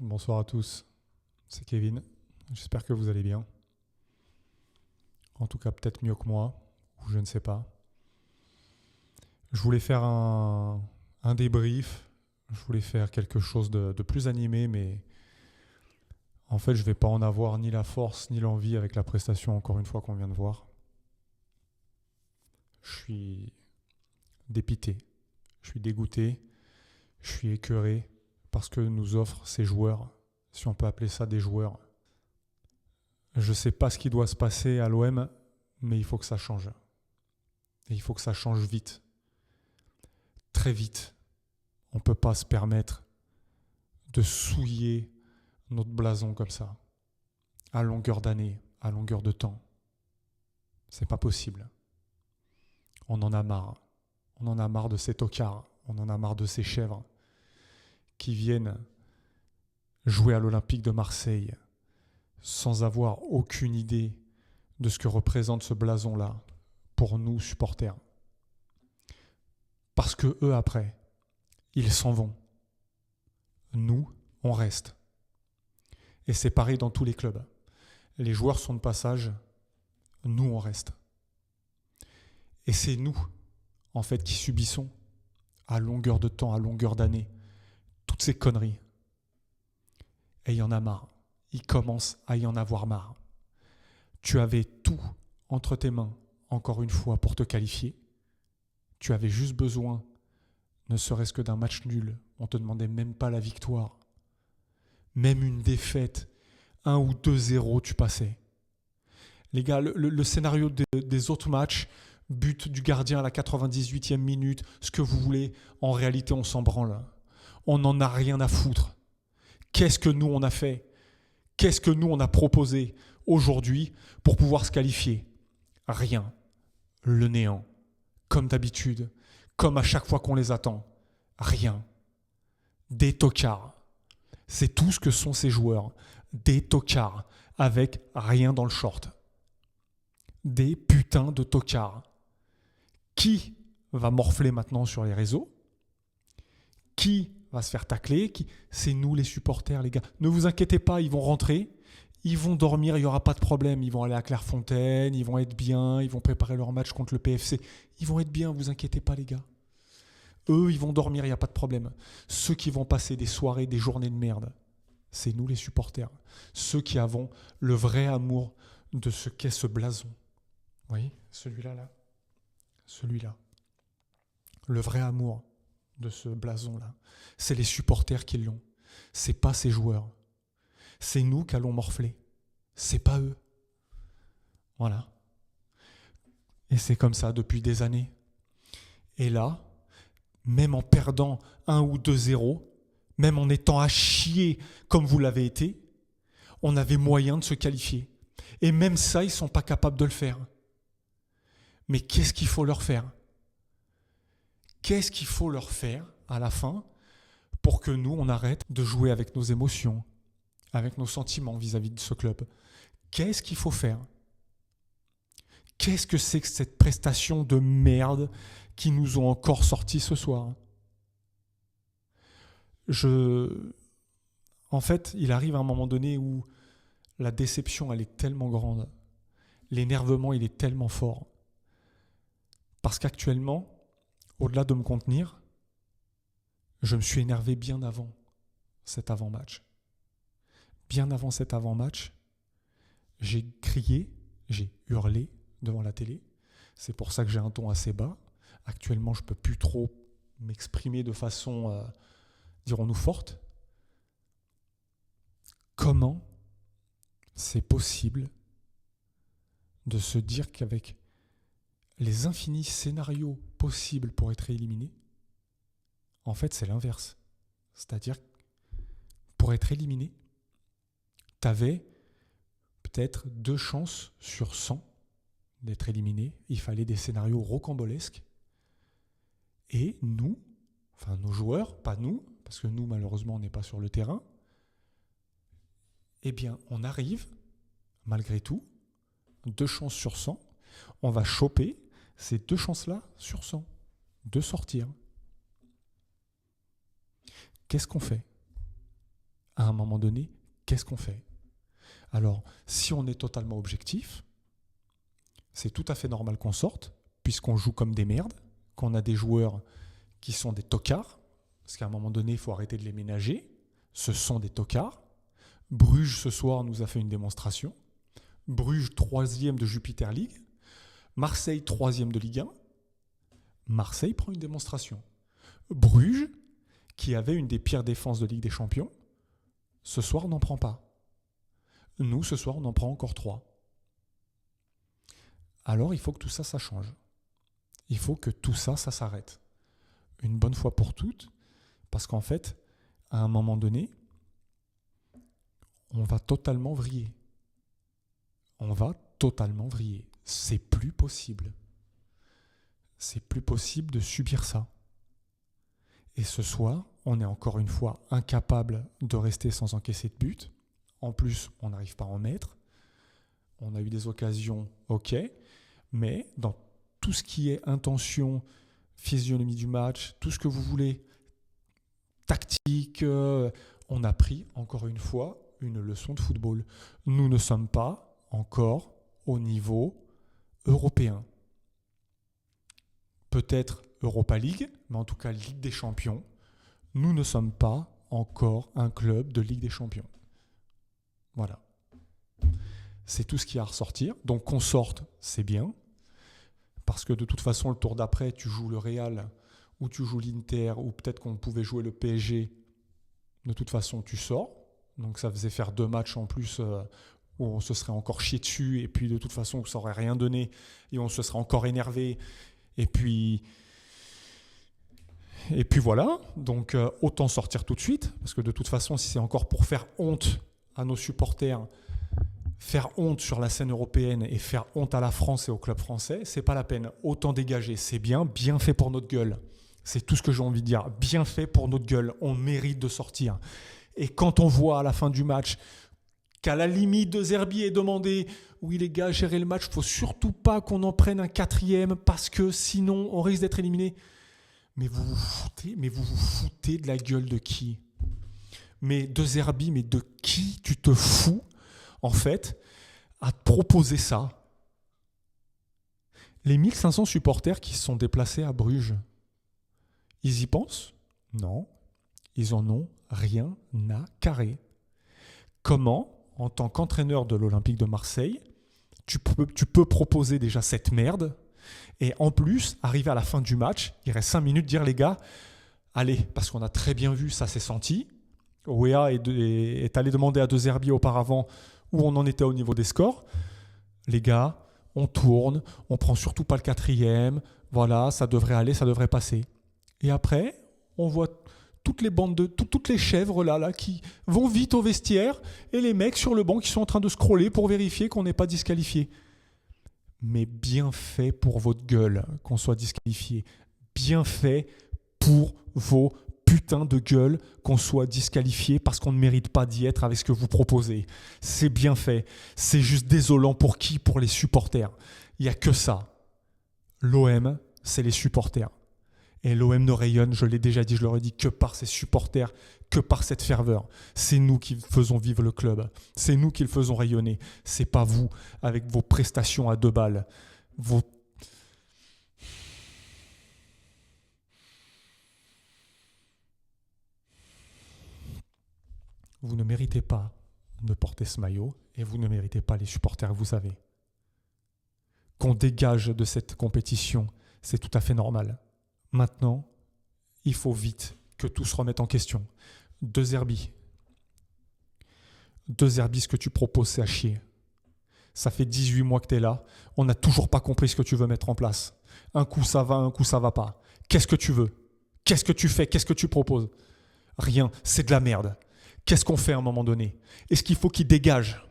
Bonsoir à tous, c'est Kevin, j'espère que vous allez bien. En tout cas peut-être mieux que moi, ou je ne sais pas. Je voulais faire un débrief, je voulais faire quelque chose de plus animé, mais en fait je ne vais pas en avoir ni la force ni l'envie avec la prestation encore une fois qu'on vient de voir. Je suis dépité, je suis dégoûté, je suis écœuré parce que nous offrent ces joueurs, si on peut appeler ça des joueurs. Je ne sais pas ce qui doit se passer à l'OM, mais il faut que ça change. Et il faut que ça change vite. Très vite. On ne peut pas se permettre de souiller notre blason comme ça, à longueur d'année, à longueur de temps. C'est pas possible. On en a marre. On en a marre de ces tocards. On en a marre de ces chèvres qui viennent jouer à l'Olympique de Marseille sans avoir aucune idée de ce que représente ce blason-là pour nous, supporters. Parce que eux, après, ils s'en vont. Nous, on reste. Et c'est pareil dans tous les clubs. Les joueurs sont de passage, nous, on reste. Et c'est nous, en fait, qui subissons, à longueur de temps, à longueur d'année, toutes ces conneries. Et il y en a marre. Il commence à y en avoir marre. Tu avais tout entre tes mains, encore une fois, pour te qualifier. Tu avais juste besoin, ne serait-ce que d'un match nul. On ne te demandait même pas la victoire. Même une défaite, 1 ou 2-0, tu passais. Les gars, le scénario des autres matchs, but du gardien à la 98e minute, ce que vous voulez, en réalité, on s'en branle. On n'en a rien à foutre. Qu'est-ce que nous, on a fait ? Qu'est-ce que nous, on a proposé aujourd'hui pour pouvoir se qualifier ? Rien. Le néant. Comme d'habitude. Comme à chaque fois qu'on les attend. Rien. Des tocards. C'est tout ce que sont ces joueurs. Des tocards. Avec rien dans le short. Des putains de tocards. Qui va morfler maintenant sur les réseaux ? Qui va se faire tacler ? C'est nous les supporters, les gars. Ne vous inquiétez pas, ils vont rentrer, ils vont dormir, il n'y aura pas de problème. Ils vont aller à Clairefontaine, ils vont être bien, ils vont préparer leur match contre le PFC. Ils vont être bien, ne vous inquiétez pas, les gars. Eux, ils vont dormir, il n'y a pas de problème. Ceux qui vont passer des soirées, des journées de merde, c'est nous les supporters. Ceux qui avons le vrai amour de ce qu'est ce blason. Vous voyez, celui-là, là. Celui-là. Le vrai amour de ce blason-là. C'est les supporters qui l'ont. C'est pas ces joueurs. C'est nous qui allons morfler. C'est pas eux. Voilà. Et c'est comme ça depuis des années. Et là, même en perdant 1 ou 2-0, même en étant à chier comme vous l'avez été, on avait moyen de se qualifier. Et même ça, ils ne sont pas capables de le faire. Mais qu'est-ce qu'il faut leur faire ? Qu'est-ce qu'il faut leur faire à la fin pour que nous, on arrête de jouer avec nos émotions, avec nos sentiments vis-à-vis de ce club ? Qu'est-ce qu'il faut faire ? Qu'est-ce que c'est que cette prestation de merde qui nous ont encore sortis ce soir ? En fait, il arrive à un moment donné où la déception, elle est tellement grande. L'énervement, il est tellement fort. Parce qu'actuellement, au-delà de me contenir, je me suis énervé bien avant cet avant-match. Bien avant cet avant-match, j'ai crié, j'ai hurlé devant la télé. C'est pour ça que j'ai un ton assez bas. Actuellement, je ne peux plus trop m'exprimer de façon, dirons-nous, forte. Comment c'est possible de se dire qu'avec les infinis scénarios possibles pour être éliminé, en fait, c'est l'inverse. C'est-à-dire, pour être éliminé, tu avais peut-être 2 chances sur 100 d'être éliminé. Il fallait des scénarios rocambolesques. Et nous, enfin nos joueurs, pas nous, parce que nous, malheureusement, on n'est pas sur le terrain, eh bien, on arrive, malgré tout, 2 chances sur 100, on va choper ces 2 chances-là sur 100 de sortir. Qu'est-ce qu'on fait ? À un moment donné, qu'est-ce qu'on fait ? Alors, si on est totalement objectif, c'est tout à fait normal qu'on sorte, puisqu'on joue comme des merdes, qu'on a des joueurs qui sont des tocards, parce qu'à un moment donné, il faut arrêter de les ménager. Ce sont des tocards. Bruges, ce soir, nous a fait une démonstration. Bruges, 3e de Jupiter League. Marseille, 3e de Ligue 1. Marseille prend une démonstration. Bruges, qui avait une des pires défenses de Ligue des Champions, ce soir, n'en prend pas. Nous, ce soir, on en prend encore 3. Alors, il faut que tout ça, ça change. Il faut que tout ça, ça s'arrête. Une bonne fois pour toutes, parce qu'en fait, à un moment donné, on va totalement vriller. On va totalement vriller. C'est plus possible. C'est plus possible de subir ça. Et ce soir, on est encore une fois incapable de rester sans encaisser de but. En plus, on n'arrive pas à en mettre. On a eu des occasions, ok, mais dans tout ce qui est intention, physionomie du match, tout ce que vous voulez, tactique, on a pris encore une fois une leçon de football. Nous ne sommes pas encore au niveau européen. Peut-être Europa League, mais en tout cas Ligue des Champions. Nous ne sommes pas encore un club de Ligue des Champions. Voilà. C'est tout ce qu'il y a à ressortir. Donc qu'on sorte, c'est bien. Parce que de toute façon, le tour d'après, tu joues le Real ou tu joues l'Inter ou peut-être qu'on pouvait jouer le PSG. De toute façon, tu sors. Donc ça faisait faire 2 matchs en plus où on se serait encore chié dessus et puis de toute façon, ça n'aurait rien donné et on se serait encore énervé. Et puis voilà. Donc autant sortir tout de suite parce que de toute façon, si c'est encore pour faire honte à nos supporters, faire honte sur la scène européenne et faire honte à la France et au club français, c'est pas la peine. Autant dégager, c'est bien fait pour notre gueule. C'est tout ce que j'ai envie de dire. Bien fait pour notre gueule. On mérite de sortir. Et quand on voit à la fin du match qu'à la limite de Zerbi est demandé « Oui les gars, gérez le match, il ne faut surtout pas qu'on en prenne un 4e parce que sinon on risque d'être éliminé. » Mais vous vous foutez de la gueule de qui ? Mais de Zerbi, mais de qui tu te fous en fait à te proposer ça ? Les 1500 supporters qui se sont déplacés à Bruges, ils y pensent ? Non, ils en ont rien à carrer. Comment, en tant qu'entraîneur de l'Olympique de Marseille, tu peux proposer déjà cette merde et en plus, arriver à la fin du match, il reste 5 minutes, dire les gars, allez, parce qu'on a très bien vu, ça s'est senti. Wea est allé demander à De Zerbi auparavant où on en était au niveau des scores. Les gars, on tourne, on prend surtout pas le 4e, voilà, ça devrait aller, ça devrait passer. Et après, on voit toutes les bandes toutes les chèvres là qui vont vite au vestiaire et les mecs sur le banc qui sont en train de scroller pour vérifier qu'on n'est pas disqualifié. Mais bien fait pour votre gueule qu'on soit disqualifié. Bien fait pour vos putains de gueule qu'on soit disqualifié parce qu'on ne mérite pas d'y être avec ce que vous proposez. C'est bien fait. C'est juste désolant pour qui ? Pour les supporters. Il n'y a que ça. L'OM, c'est les supporters. Et l'OM ne rayonne, je l'ai déjà dit, je le redis, que par ses supporters, que par cette ferveur. C'est nous qui faisons vivre le club. C'est nous qui le faisons rayonner. C'est pas vous, avec vos prestations à 2 balles. Vous ne méritez pas de porter ce maillot et vous ne méritez pas les supporters, vous savez. Qu'on dégage de cette compétition, c'est tout à fait normal. Maintenant, il faut vite que tout se remette en question. De Zerbi, ce que tu proposes, c'est à chier. Ça fait 18 mois que tu es là. On n'a toujours pas compris ce que tu veux mettre en place. Un coup ça va, un coup ça va pas. Qu'est-ce que tu veux ? Qu'est-ce que tu fais ? Qu'est-ce que tu proposes ? Rien, c'est de la merde. Qu'est-ce qu'on fait à un moment donné ? Est-ce qu'il faut qu'il dégage ?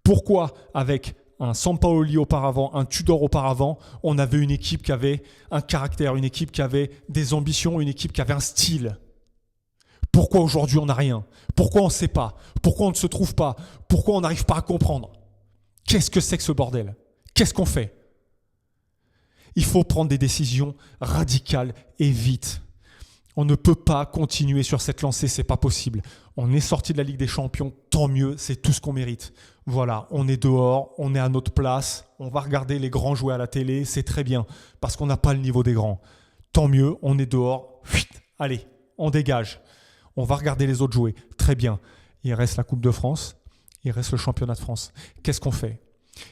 Pourquoi avec un Sampaoli auparavant, un Tudor auparavant, on avait une équipe qui avait un caractère, une équipe qui avait des ambitions, une équipe qui avait un style ? Pourquoi aujourd'hui on n'a rien ? Pourquoi on ne sait pas ? Pourquoi on ne se trouve pas ? Pourquoi on n'arrive pas à comprendre ? Qu'est-ce que c'est que ce bordel ? Qu'est-ce qu'on fait ? Il faut prendre des décisions radicales et vite. On ne peut pas continuer sur cette lancée, c'est pas possible. On est sorti de la Ligue des Champions, tant mieux, c'est tout ce qu'on mérite. Voilà, on est dehors, on est à notre place, on va regarder les grands jouer à la télé, c'est très bien, parce qu'on n'a pas le niveau des grands. Tant mieux, on est dehors, allez, on dégage. On va regarder les autres jouer, très bien. Il reste la Coupe de France, il reste le Championnat de France. Qu'est-ce qu'on fait ?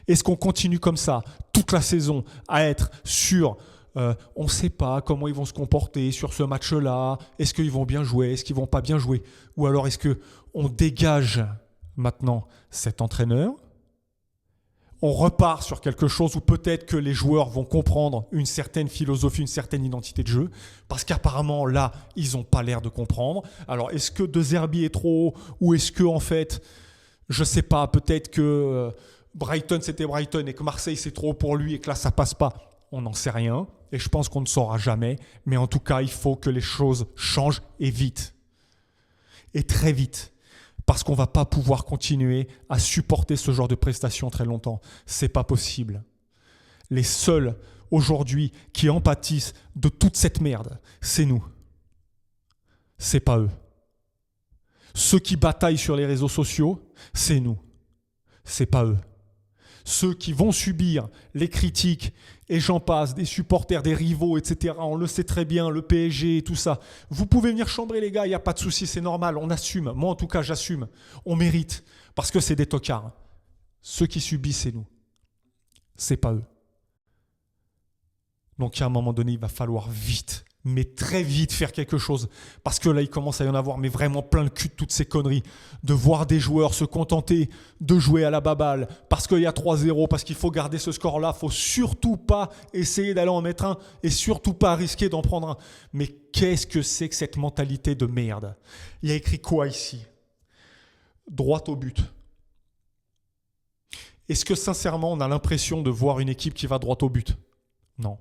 Est-ce qu'on continue comme ça, toute la saison, à être sur... on ne sait pas comment ils vont se comporter sur ce match-là. Est-ce qu'ils vont bien jouer ? Est-ce qu'ils ne vont pas bien jouer ? Ou alors est-ce qu'on dégage maintenant cet entraîneur ? On repart sur quelque chose où peut-être que les joueurs vont comprendre une certaine philosophie, une certaine identité de jeu, parce qu'apparemment là, ils n'ont pas l'air de comprendre. Alors est-ce que De Zerbi est trop haut, ou est-ce que en fait, je ne sais pas, peut-être que Brighton c'était Brighton et que Marseille c'est trop haut pour lui et que là ça passe pas. On n'en sait rien et je pense qu'on ne saura jamais. Mais en tout cas, il faut que les choses changent et vite. Et très vite. Parce qu'on ne va pas pouvoir continuer à supporter ce genre de prestations très longtemps. Ce n'est pas possible. Les seuls aujourd'hui qui en pâtissent de toute cette merde, c'est nous. C'est pas eux. Ceux qui bataillent sur les réseaux sociaux, c'est nous. C'est pas eux. Ceux qui vont subir les critiques, et j'en passe, des supporters, des rivaux, etc. On le sait très bien, le PSG et tout ça. Vous pouvez venir chambrer les gars, il n'y a pas de souci, c'est normal, on assume. Moi en tout cas, j'assume. On mérite, parce que c'est des tocards. Ceux qui subissent, c'est nous. C'est pas eux. Donc à un moment donné, il va falloir vite, mais très vite faire quelque chose. Parce que là, il commence à y en avoir, mais vraiment plein le cul de toutes ces conneries. De voir des joueurs se contenter de jouer à la baballe parce qu'il y a 3-0, parce qu'il faut garder ce score-là. Il ne faut surtout pas essayer d'aller en mettre un et surtout pas risquer d'en prendre un. Mais qu'est-ce que c'est que cette mentalité de merde ? Il y a écrit quoi ici ? Droit au but. Est-ce que sincèrement, on a l'impression de voir une équipe qui va droit au but ? Non.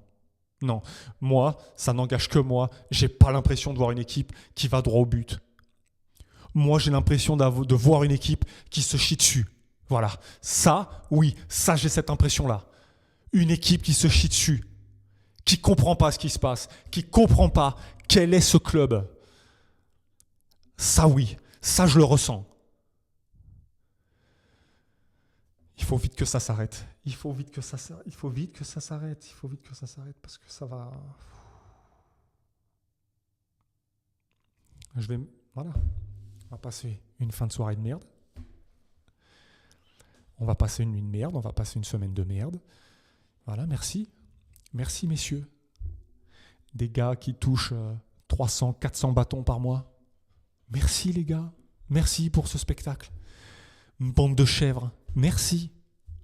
Non, moi, ça n'engage que moi. J'ai pas l'impression de voir une équipe qui va droit au but. Moi, j'ai l'impression de voir une équipe qui se chie dessus. Voilà, ça, oui, ça, j'ai cette impression-là. Une équipe qui se chie dessus, qui comprend pas ce qui se passe, qui comprend pas quel est ce club. Ça, oui, ça, je le ressens. Il faut vite que ça s'arrête. Il faut vite que ça s'arrête. Il faut vite que ça s'arrête. Il faut vite que ça s'arrête parce que ça va. Voilà. On va passer une fin de soirée de merde. On va passer une nuit de merde. On va passer une semaine de merde. Voilà, merci. Merci, messieurs. Des gars qui touchent 300, 400 bâtons par mois. Merci, les gars. Merci pour ce spectacle. Une bande de chèvres. Merci.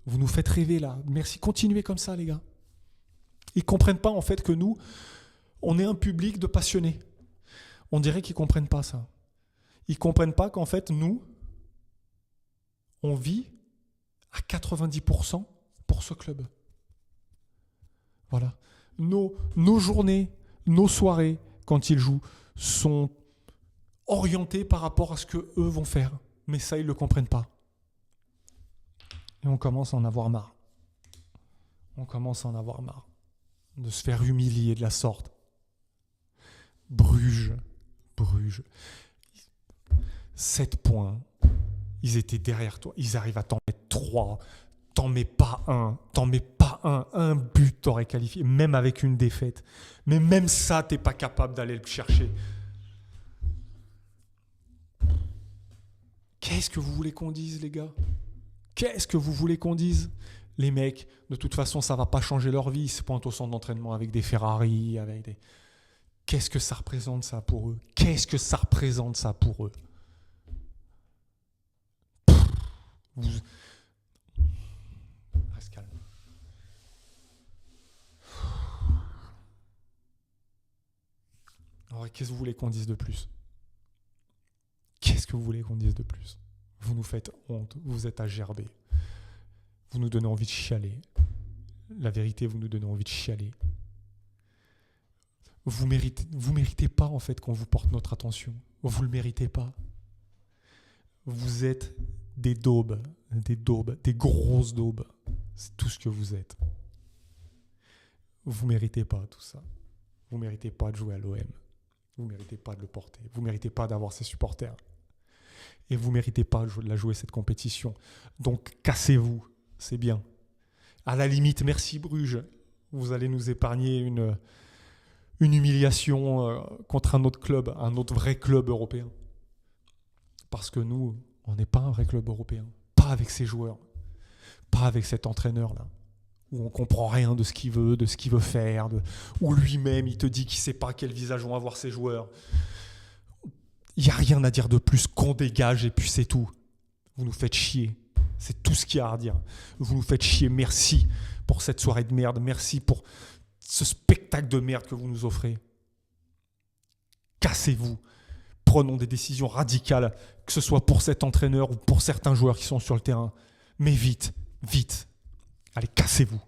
Vous nous faites rêver là. Merci. Continuez comme ça, les gars. Ils ne comprennent pas en fait que nous, on est un public de passionnés. On dirait qu'ils ne comprennent pas ça. Ils ne comprennent pas qu'en fait, nous, on vit à 90% pour ce club. Voilà. Nos journées, nos soirées, quand ils jouent, sont orientées par rapport à ce qu'eux vont faire. Mais ça, ils ne le comprennent pas. Et on commence à en avoir marre. On commence à en avoir marre de se faire humilier de la sorte. Bruges. 7 points. Ils étaient derrière toi. Ils arrivent à t'en mettre 3. T'en mets pas un. Un but t'aurais qualifié, même avec une défaite. Mais même ça, t'es pas capable d'aller le chercher. Qu'est-ce que vous voulez qu'on dise, les gars ? Qu'est-ce que vous voulez qu'on dise ? Les mecs, de toute façon, ça ne va pas changer leur vie. Ils se pointent au centre d'entraînement avec des Ferrari, avec des... Qu'est-ce que ça représente, ça, pour eux ? Qu'est-ce que ça représente, ça, pour eux ? Reste calme. Alors, qu'est-ce que vous voulez qu'on dise de plus ? Qu'est-ce que vous voulez qu'on dise de plus ? Vous nous faites honte, vous êtes à gerber. Vous nous donnez envie de chialer. La vérité, vous nous donnez envie de chialer. Vous méritez pas en fait qu'on vous porte notre attention. Vous le méritez pas. Vous êtes des daubes, des grosses daubes. C'est tout ce que vous êtes. Vous méritez pas tout ça. Vous méritez pas de jouer à l'OM. Vous ne méritez pas de le porter. Vous ne méritez pas d'avoir ces supporters. Et vous ne méritez pas de la jouer, cette compétition. Donc, cassez-vous. C'est bien. À la limite, merci Bruges. Vous allez nous épargner une humiliation contre un autre club, un autre vrai club européen. Parce que nous, on n'est pas un vrai club européen. Pas avec ces joueurs. Pas avec cet entraîneur-là. Où on ne comprend rien de ce qu'il veut, de ce qu'il veut faire. Où lui-même, il te dit qu'il ne sait pas quel visage vont avoir ses joueurs. Il n'y a rien à dire de plus qu'on dégage et puis c'est tout. Vous nous faites chier. C'est tout ce qu'il y a à dire. Vous nous faites chier. Merci pour cette soirée de merde. Merci pour ce spectacle de merde que vous nous offrez. Cassez-vous. Prenons des décisions radicales, que ce soit pour cet entraîneur ou pour certains joueurs qui sont sur le terrain. Mais vite, vite. Allez, cassez-vous.